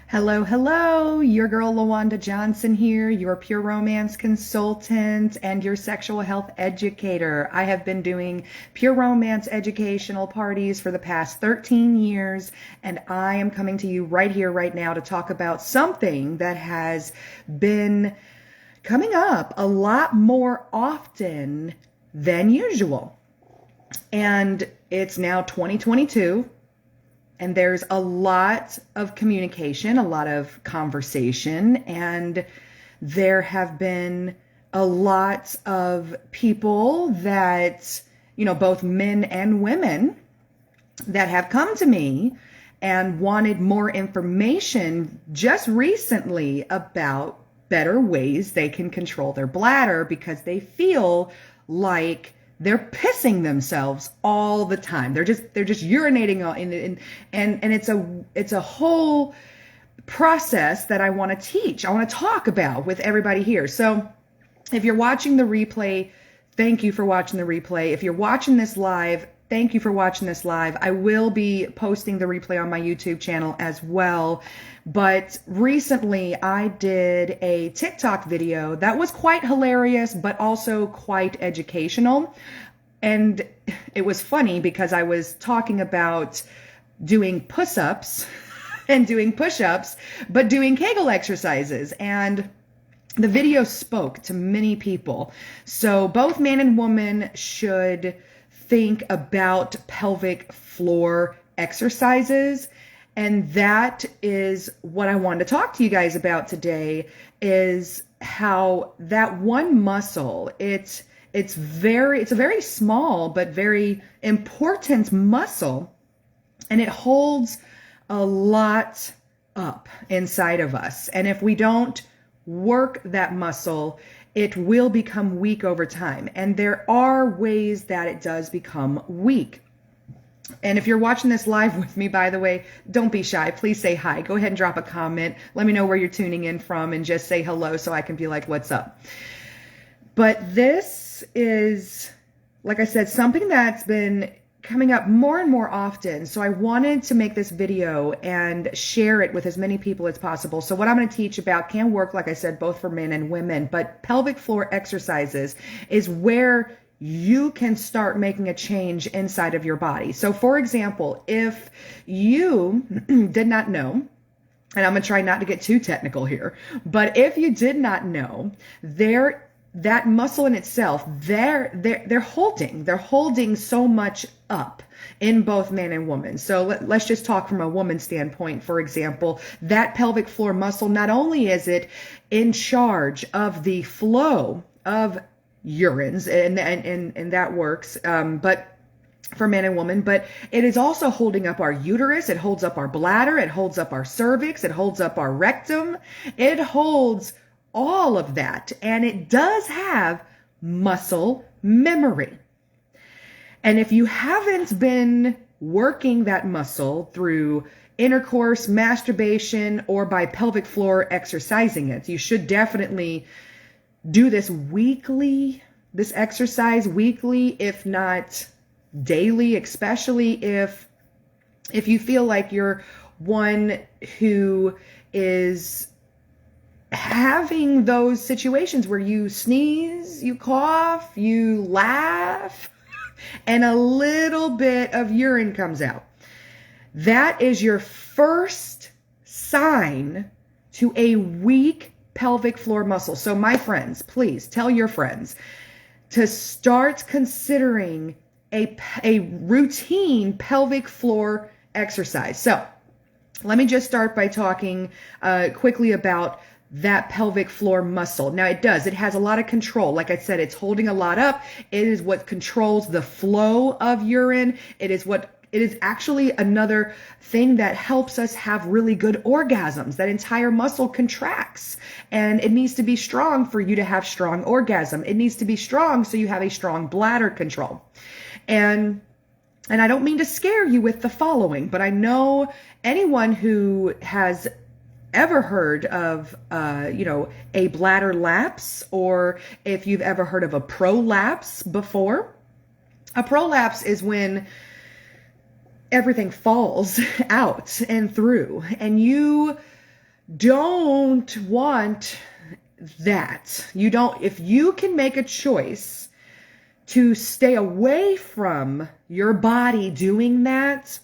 Hello, hello. Your girl LaWanda Johnson here, your pure romance consultant and your sexual health educator. I have been doing pure romance educational parties for the past 13 years, and I am coming to you right here, right now to talk about something that has been coming up a lot more often than usual. And it's now 2022. And there's a lot of communication, a lot of conversation, and there have been a lot of people that, both men and women that have come to me and wanted more information just recently about better ways they can control their bladder because they feel like they're pissing themselves all the time. They're just urinating and it's a whole process that I want to teach. I want to talk about with everybody here. So if you're watching the replay, thank you for watching the replay. If you're watching this live, thank you for watching this live. I will be posting the replay on my YouTube channel as well. But recently I did a TikTok video that was quite hilarious, but also quite educational. And it was funny because I was talking about doing push-ups and doing push-ups, but doing Kegel exercises. And the video spoke to many people. So both man and woman should think about pelvic floor exercises. And that is what I wanted to talk to you guys about today, is how that one muscle, it's a very small but very important muscle, and it holds a lot up inside of us. And if we don't work that muscle, it will become weak over time. And there are ways that it does become weak. And if you're watching this live with me, by the way, don't be shy. Please say hi. Go ahead and drop a comment. Let me know where you're tuning in from and just say hello so I can be like, what's up? But this is, like I said, something that's been coming up more and more often. So I wanted to make this video and share it with as many people as possible. So what I'm going to teach about can work, like I said, both for men and women, but pelvic floor exercises is where you can start making a change inside of your body. So for example, if you did not know, and I'm going to try not to get too technical here, but if you did not know, that muscle in itself, they're holding so much up in both man and woman. So let's just talk from a woman's standpoint. For example, that pelvic floor muscle, not only is it in charge of the flow of urines, and that works, but for man and woman, but it is also holding up our uterus. It holds up our bladder. It holds up our cervix. It holds up our rectum. It holds all of that. And it does have muscle memory. And if you haven't been working that muscle through intercourse, masturbation, or by pelvic floor exercising it, you should definitely do this weekly, this exercise weekly, if not daily, especially if you feel like you're one who is having those situations where you sneeze, you cough, you laugh, and a little bit of urine comes out. That is your first sign to a weak pelvic floor muscle. So my friends, please tell your friends to start considering a routine pelvic floor exercise. So let me just start by talking quickly about that pelvic floor muscle. Now it has a lot of control. Like I said, it's holding a lot up. It is what controls the flow of urine. It is actually another thing that helps us have really good orgasms. That entire muscle contracts, and it needs to be strong for you to have strong orgasm. It needs to be strong so you have a strong bladder control. And I don't mean to scare you with the following, but I know anyone who has ever heard of, a bladder lapse, or if you've ever heard of a prolapse before. A prolapse is when everything falls out and through, and you don't want that. You don't, if you can make a choice to stay away from your body doing that,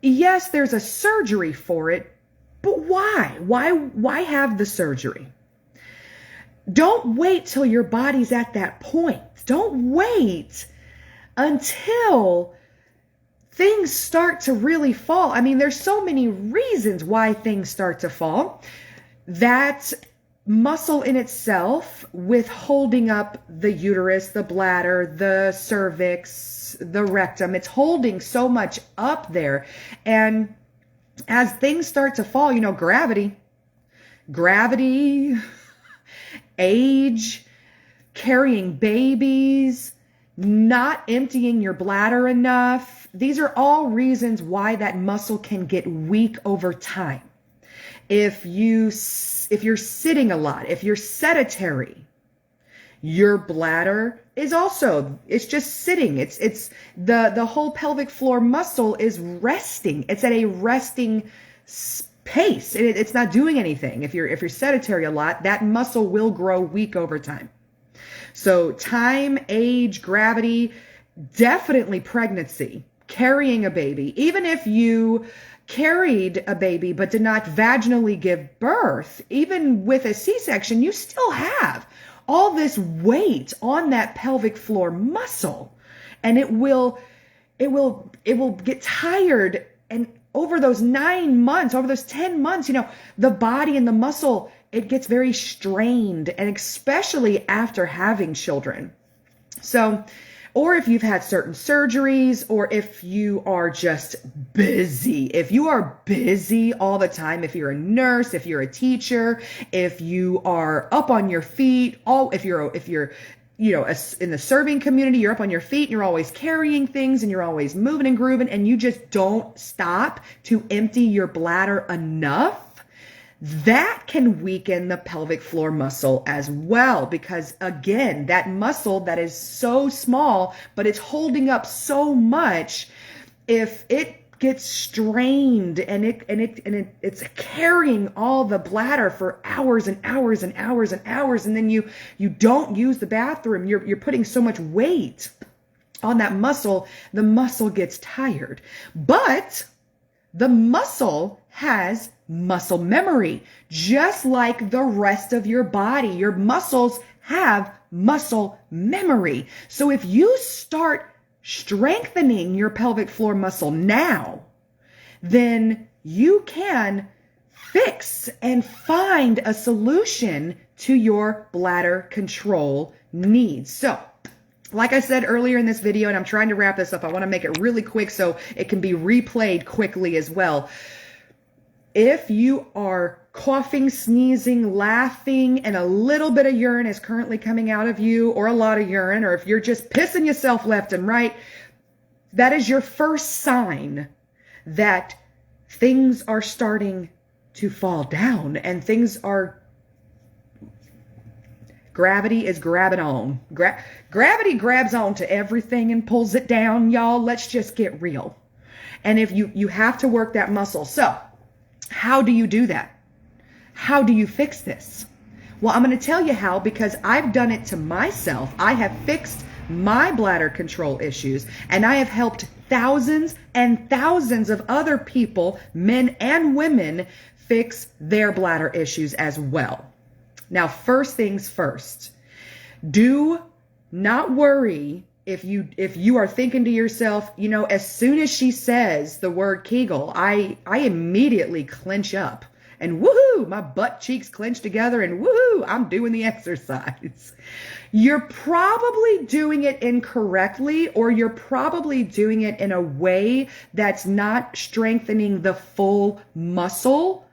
yes, there's a surgery for it, but why? Why have the surgery? Don't wait till your body's at that point. Don't wait until things start to really fall. I mean, there's so many reasons why things start to fall. That muscle in itself, with holding up the uterus, the bladder, the cervix, the rectum, it's holding so much up there. And as things start to fall, gravity, age, carrying babies, not emptying your bladder enough. These are all reasons why that muscle can get weak over time. If you're sitting a lot, if you're sedentary, your bladder is also, it's just sitting. It's the whole pelvic floor muscle is resting. It's at a resting pace. It's not doing anything. If you're sedentary a lot, that muscle will grow weak over time. So time, age, gravity, definitely pregnancy, carrying a baby. Even if you carried a baby but did not vaginally give birth, even with a C-section, you still have all this weight on that pelvic floor muscle, and it will get tired. And over those 9 months, over those 10 months, the body and the muscle, it gets very strained, and especially after having children. So, or if you've had certain surgeries, or if you are just busy. If you are busy all the time, if you're a nurse, if you're a teacher, if you are up on your feet, if you're in the serving community, you're up on your feet and you're always carrying things and you're always moving and grooving, and you just don't stop to empty your bladder enough, that can weaken the pelvic floor muscle as well. Because again, that muscle that is so small, but it's holding up so much, if it gets strained and it's carrying all the bladder for hours and hours and hours and hours, and then you don't use the bathroom, you're putting so much weight on that muscle, the muscle gets tired. But the muscle has muscle memory, just like the rest of your body. Your muscles have muscle memory. So if you start strengthening your pelvic floor muscle now, then you can fix and find a solution to your bladder control needs. So, like I said earlier in this video, and I'm trying to wrap this up, I want to make it really quick so it can be replayed quickly as well. If you are coughing, sneezing, laughing, and a little bit of urine is currently coming out of you, or a lot of urine, or if you're just pissing yourself left and right, that is your first sign that things are starting to fall down, and gravity is grabbing on. Gravity grabs on to everything and pulls it down, y'all. Let's just get real. And if you have to work that muscle. So how do you do that? How do you fix this? Well, I'm going to tell you how, because I've done it to myself. I have fixed my bladder control issues, and I have helped thousands and thousands of other people, men and women, fix their bladder issues as well. Now, first things first, do not worry if you are thinking to yourself, as soon as she says the word Kegel, I immediately clench up and woohoo, my butt cheeks clench together and woohoo, I'm doing the exercise. You're probably doing it incorrectly, or you're probably doing it in a way that's not strengthening the full muscle.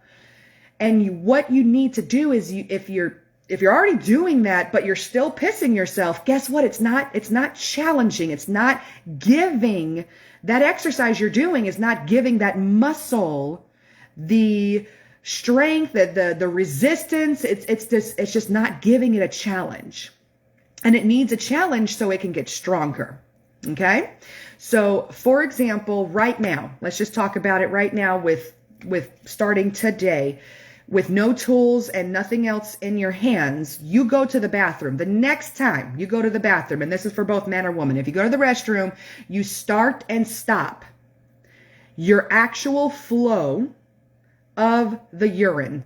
And what you need to do is, if you're already doing that, but you're still pissing yourself, guess what? It's not challenging. It's not giving, that exercise you're doing is not giving that muscle the strength, the resistance. It's just not giving it a challenge. And it needs a challenge so it can get stronger. Okay? So, for example, right now, let's just talk about it right now with starting today. with no tools and nothing else in your hands, you go to the bathroom. The next time you go to the bathroom, and this is for both man or woman, if you go to the restroom, you start and stop your actual flow of the urine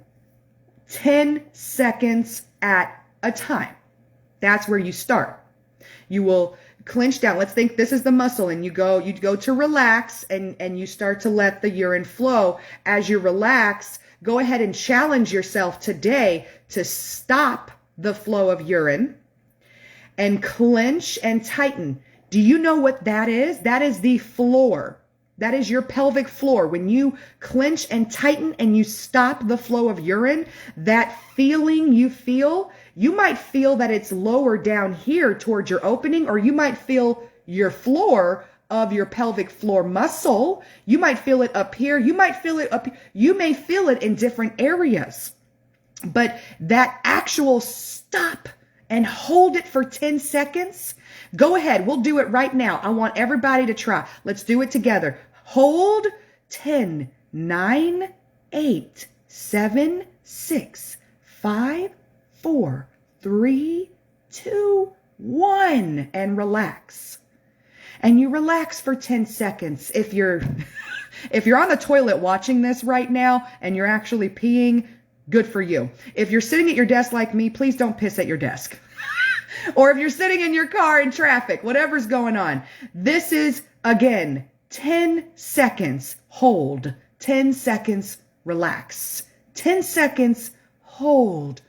10 seconds at a time. That's where you start. You will clench down. Let's think this is the muscle, and you go to relax, and you start to let the urine flow. As you relax, go ahead and challenge yourself today to stop the flow of urine and clench and tighten. Do you know what that is? That is the floor. That is your pelvic floor. When you clench and tighten and you stop the flow of urine, that feeling you feel, you might feel that it's lower down here towards your opening, or you might feel your floor of your pelvic floor muscle. You might feel it up here. You might feel it up. You may feel it in different areas, but that actual stop and hold it for 10 seconds. Go ahead. We'll do it right now. I want everybody to try. Let's do it together. Hold 10, 9, 8, 7, 6, 5, 4, 3, 2, 1, and relax. And you relax for 10 seconds. If you're on the toilet watching this right now and you're actually peeing, good for you. If you're sitting at your desk like me, please don't piss at your desk. Or if you're sitting in your car in traffic, whatever's going on. This is, again, 10 seconds, hold. 10 seconds, relax. 10 seconds, hold.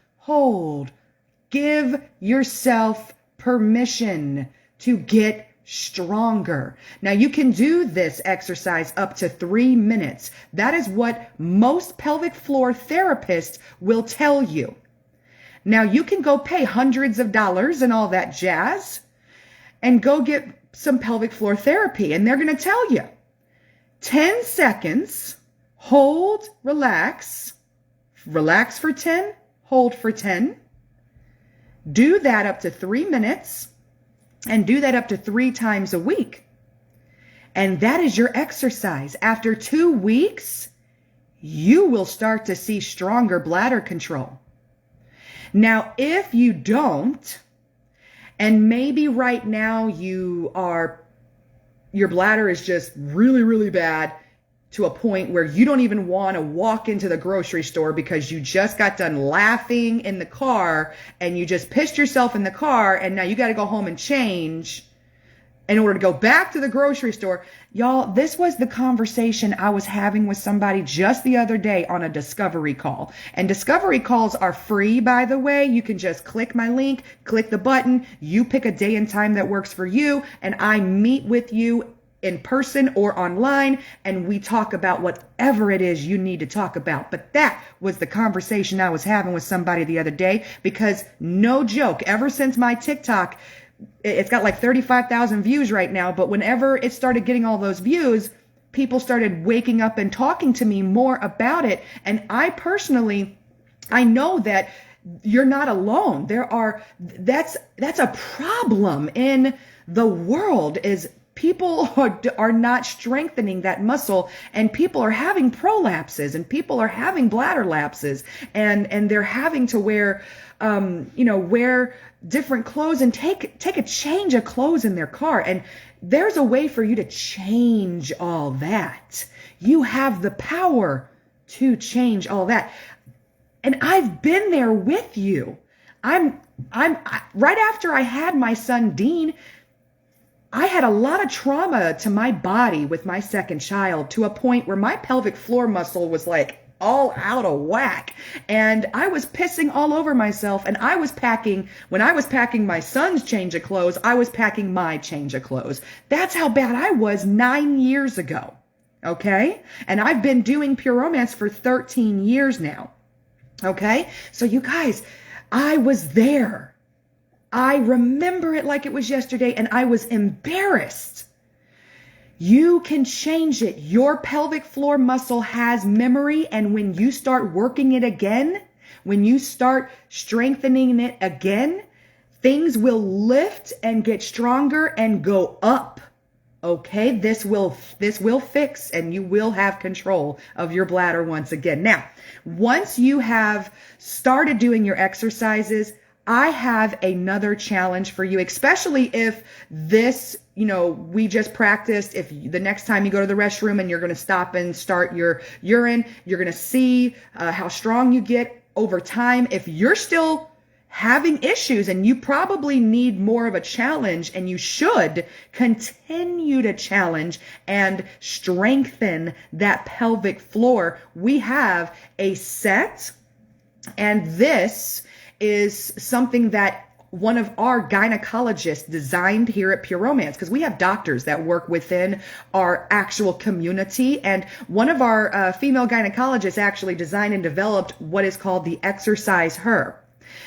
Give yourself permission to get stronger. Now, you can do this exercise up to 3 minutes. That is what most pelvic floor therapists will tell you. Now, you can go pay hundreds of dollars and all that jazz and go get some pelvic floor therapy, and they're going to tell you 10 seconds, hold, relax for 10, hold for 10. Do that up to 3 minutes, and do that up to 3 times a week. And that is your exercise. After 2 weeks, you will start to see stronger bladder control. Now, if you don't, and maybe right now your bladder is just really, really bad to a point where you don't even want to walk into the grocery store because you just got done laughing in the car and you just pissed yourself in the car, and now you got to go home and change in order to go back to the grocery store. Y'all, this was the conversation I was having with somebody just the other day on a discovery call. And discovery calls are free, by the way. You can just click my link, click the button, you pick a day and time that works for you, and I meet with you in person or online, and we talk about whatever it is you need to talk about. But that was the conversation I was having with somebody the other day, because no joke, ever since my TikTok, it's got like 35,000 views right now, but whenever it started getting all those views, people started waking up and talking to me more about it. And I personally, I know that you're not alone. That's a problem in the world, is people are not strengthening that muscle, and people are having prolapses, and people are having bladder lapses, and they're having to wear different clothes and take a change of clothes in their car. And there's a way for you to change all that. You have the power to change all that. And I've been there with you. I'm right after I had my son Dean, I had a lot of trauma to my body with my second child, to a point where my pelvic floor muscle was like all out of whack. And I was pissing all over myself. And when I was packing my son's change of clothes, I was packing my change of clothes. That's how bad I was 9 years ago. Okay? And I've been doing Pure Romance for 13 years now. Okay? So you guys, I was there. I remember it like it was yesterday, and I was embarrassed. You can change it. Your pelvic floor muscle has memory, and when you start working it again, when you start strengthening it again, things will lift and get stronger and go up. Okay, this will fix, and you will have control of your bladder once again. Now, once you have started doing your exercises, I have another challenge for you, especially if this, we just practiced. If the next time you go to the restroom and you're going to stop and start your urine, you're going to see how strong you get over time. If you're still having issues and you probably need more of a challenge, and you should continue to challenge and strengthen that pelvic floor, we have a set, and this is something that one of our gynecologists designed here at Pure Romance, because we have doctors that work within our actual community. And one of our female gynecologists actually designed and developed what is called the Exercise Her.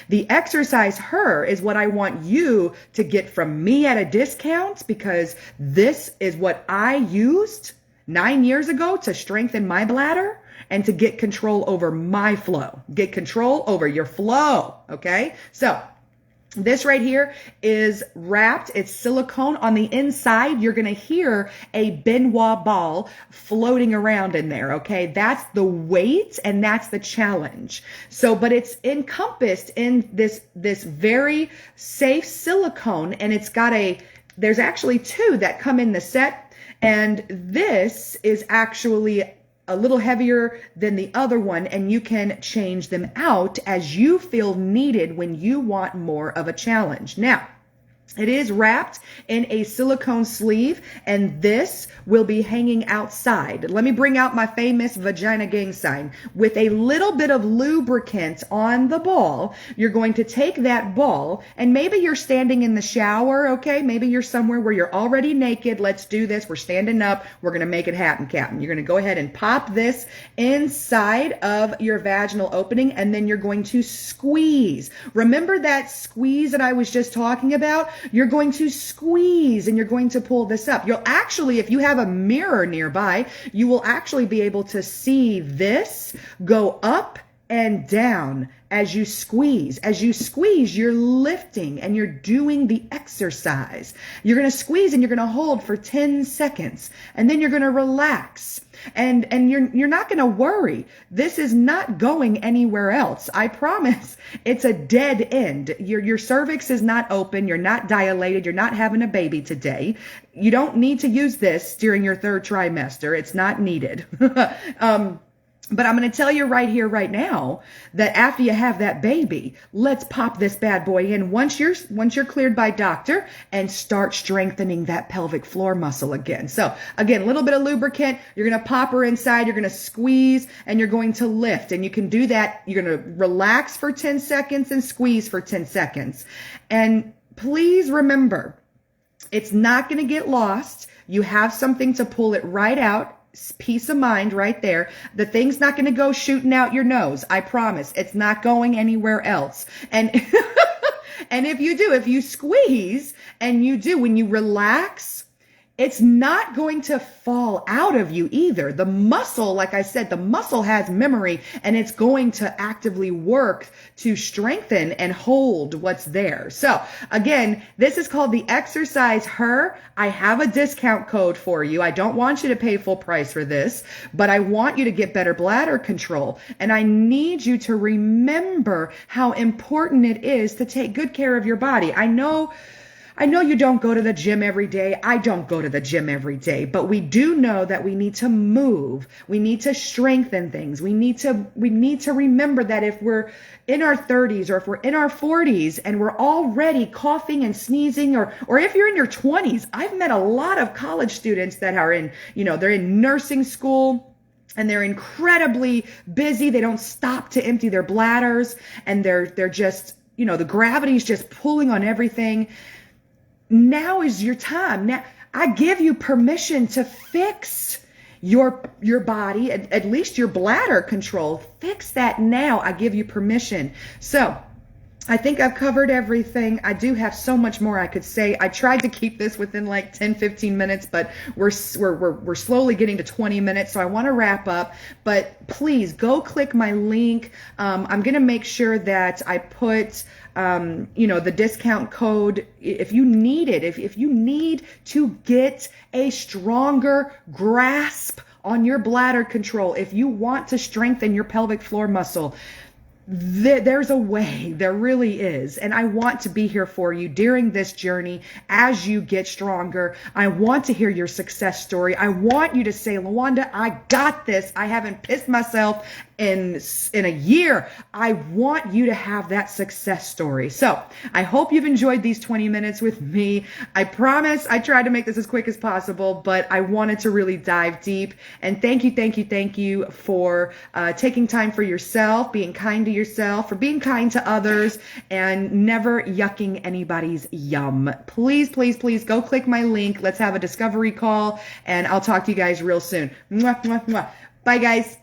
The Exercise Her is what I want you to get from me at a discount, because this is what I used 9 years ago to strengthen my bladder and to get control over my flow. Get control over your flow, okay? So this right here is wrapped. It's silicone on the inside. You're going to hear a Benoit ball floating around in there, okay? That's the weight and that's the challenge. So, but it's encompassed in this very safe silicone, and it's got there's actually two that come in the set, and this is actually a little heavier than the other one, and you can change them out as you feel needed when you want more of a challenge. Now, it is wrapped in a silicone sleeve, and this will be hanging outside. Let me bring out my famous vagina gang sign. With a little bit of lubricant on the ball, you're going to take that ball, and maybe you're standing in the shower, okay? Maybe you're somewhere where you're already naked. Let's do this. We're standing up. We're going to make it happen, Captain. You're going to go ahead and pop this inside of your vaginal opening, and then you're going to squeeze. Remember that squeeze that I was just talking about? You're going to squeeze and you're going to pull this up. You'll actually, if you have a mirror nearby, you will actually be able to see this go up and down as you squeeze. As you squeeze, you're lifting and you're doing the exercise. You're going to squeeze and you're going to hold for 10 seconds, and then you're going to relax. And you're not going to worry. This is not going anywhere else. I promise. It's a dead end. Your cervix is not open. You're not dilated. You're not having a baby today. You don't need to use this during your third trimester. It's not needed. But I'm going to tell you right here, right now, that after you have that baby, let's pop this bad boy in once you're cleared by doctor, and start strengthening that pelvic floor muscle again. So again, a little bit of lubricant. You're going to pop her inside. You're going to squeeze and you're going to lift. And you can do that. You're going to relax for 10 seconds and squeeze for 10 seconds. And please remember, it's not going to get lost. You have something to pull it right out. Peace of mind right there. The thing's not going to go shooting out your nose. I promise. It's not going anywhere else. And and if you squeeze and when you relax, it's not going to fall out of you either. The muscle, like I said, the muscle has memory, and it's going to actively work to strengthen and hold what's there. So again, this is called the Exercise Her. I have a discount code for you. I don't want you to pay full price for this, but I want you to get better bladder control. And I need you to remember how important it is to take good care of your body. I know you don't go to the gym every day. I don't go to the gym every day, but we do know that we need to move. We need to strengthen things. We need to remember that if we're in our 30s or if we're in our 40s and we're already coughing and sneezing, or if you're in your 20s, I've met a lot of college students that are in, they're in nursing school, and they're incredibly busy. They don't stop to empty their bladders, and they're just, the gravity's just pulling on everything. Now is your time. Now, I give you permission to fix your body, at least your bladder control. Fix that now. I give you permission. So I think I've covered everything. I do have so much more I could say. I tried to keep this within like 10, 15 minutes, but we're slowly getting to 20 minutes, so I want to wrap up. But please go click my link. I'm going to make sure that I put the discount code if you need it. If you need to get a stronger grasp on your bladder control, if you want to strengthen your pelvic floor muscle, there's a way, there really is. And I want to be here for you during this journey as you get stronger. I want to hear your success story. I want you to say, LaWanda, I got this. I haven't pissed myself in a year. I want you to have that success story. So I hope you've enjoyed these 20 minutes with me. I promise I tried to make this as quick as possible, but I wanted to really dive deep. And thank you for taking time for yourself, being kind to yourself, for being kind to others, and never yucking anybody's yum. Please, please, please go click my link. Let's have a discovery call, and I'll talk to you guys real soon. Mwah, mwah, mwah. Bye, guys.